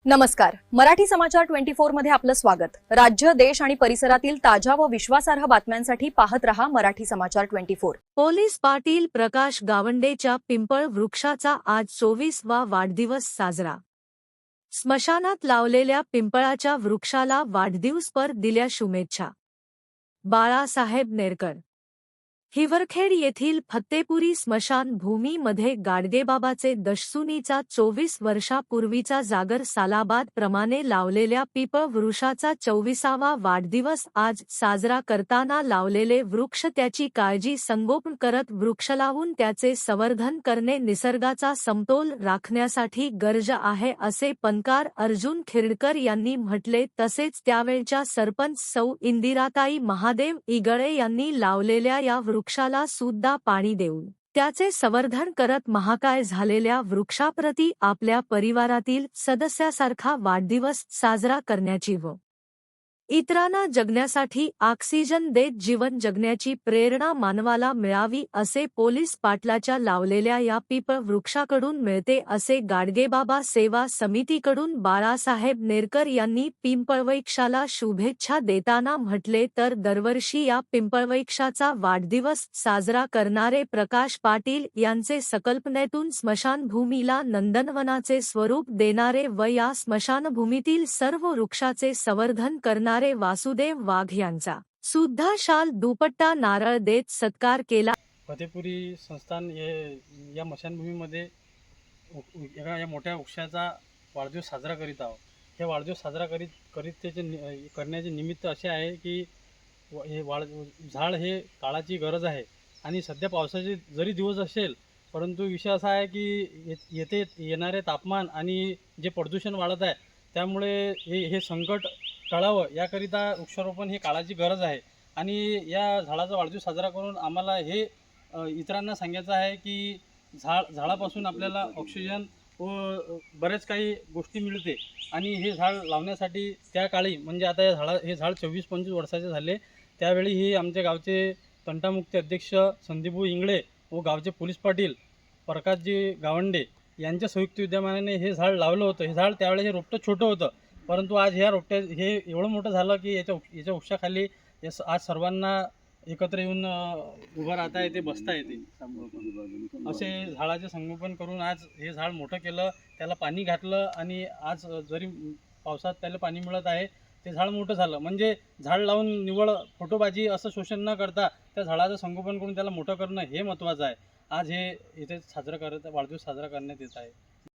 नमस्कार. मराठी समाचार 24 मध्ये आपलं स्वागत. राज्य, देश आणि परिसरातील ताज्या व विश्वासार्ह बातम्यांसाठी पाहत रहा मराठी समाचार 24. पोलीस पाटील प्रकाश गावंडेच्या पिंपळ वृक्षाचा आज 24वा वाढदिवस साजरा. स्मशानात लावलेल्या पिंपळाच्या वृक्षाला वाढदिवसपर दिल्या शुभेच्छा. बाळासाहेब नेरकर. हिवरखेड येथील फत्तेपुरी स्मशानभूमीमध्ये गाडगेबाबाचे दशसुनीचा 24 वर्षापूर्वीचा जागर सालाबाद प्रमाणे लावलेल्या पिपळ वृक्षाचा 24वा वाढदिवस आज साजरा करताना लावलेले वृक्ष त्याची काळजी संगोपन करत वृक्ष लावून त्याचे संवर्धन करणे निसर्गाचा समतोल राखण्यासाठी गरज आहे असे पणकार अर्जुन खिरडकर यांनी म्हटले. तसेच त्यावेळच्या सरपंच सौ इंदिराताई महादेव इगळे यांनी लावलेल्या या वृक्षाला सुद्धा पाणी देऊन त्याचे संवर्धन करत महाकाय झालेल्या वृक्षाप्रती आपल्या परिवारातील सदस्यासारखा वाढदिवस साजरा करण्याची व इतरांना जगण्यासाठी ऑक्सिजन देत जीवन जगण्याची प्रेरणा मानवाला मिळावी असे पोलीस पाटलाच्या लावलेल्या या पिपळ वृक्षाकडून मिळते असे गाडगेबाबा सेवा समितीकडून बाळासाहेब नेरकर यांनी पिंपळवृक्षाला शुभेच्छा देताना म्हटले. तर दरवर्षी या पिंपळवृक्षाचा वाढदिवस साजरा करणारे प्रकाश पाटील यांचे संकल्पनेतून स्मशानभूमीला नंदनवनाचे स्वरूप देणारे व या स्मशानभूमीतील सर्व वृक्षाचे संवर्धन करणारे वासुदेव वाघ यांचा सुद्धा शाल दुपट्टा नारळ देत सत्कार केला. फतेपुरी संस्थान या स्मशानभूमीमध्ये या मोठ्या वृक्षाचा वाढदिवस साजरा करीत आहोत. हे वाढदिवस साजरा करण्याचे निमित्त असे आहे की हे झाड हे काळाची गरज आहे आणि सध्या पावसाचे जरी दिवस असेल परंतु विषय असा आहे की येथे येणारे तापमान आणि जे प्रदूषण वाढत आहे त्यामुळे हे संकट टळावं याकरिता वृक्षारोपण हे काळाची गरज आहे. आणि या झाडाचा वाढदिवस साजरा करून आम्हाला हे इतरांना सांगायचं आहे की झाडापासून आपल्याला ऑक्सिजन व बरेच काही गोष्टी मिळते. आणि हे झाड लावण्यासाठी त्या काळी म्हणजे आता हे झाड 24-25 वर्षाचे झाले त्यावेळी ही आमच्या गावचे तंटामुक्ती अध्यक्ष संदीपभाऊ इंगळे व गावचे पोलीस पाटील प्रकाशजी गावंडे यांच्या संयुक्त विद्यमानाने हे झाड लावलं होतं. हे झाड त्यावेळेस हे रोपटं छोटं होतं परंतु आज ह्या हे एवढं मोठं झालं की याच्या वृक्षाखाली आज सर्वांना एकत्र येऊन उभं राहता येते, बसता येते. असे झाडाचे संगोपन करून आज हे झाड मोठं केलं, त्याला पाणी घातलं आणि आज जरी पावसात त्याला पाणी मिळत आहे ते झाड मोठं झालं. म्हणजे झाड लावून निव्वळ फोटोबाजी असं शोषण न करता त्या झाडाचं संगोपन करून त्याला मोठं करणं हे महत्त्वाचं आहे. आज हे इथे वाढदिवस साजरा करण्यात येत आहे.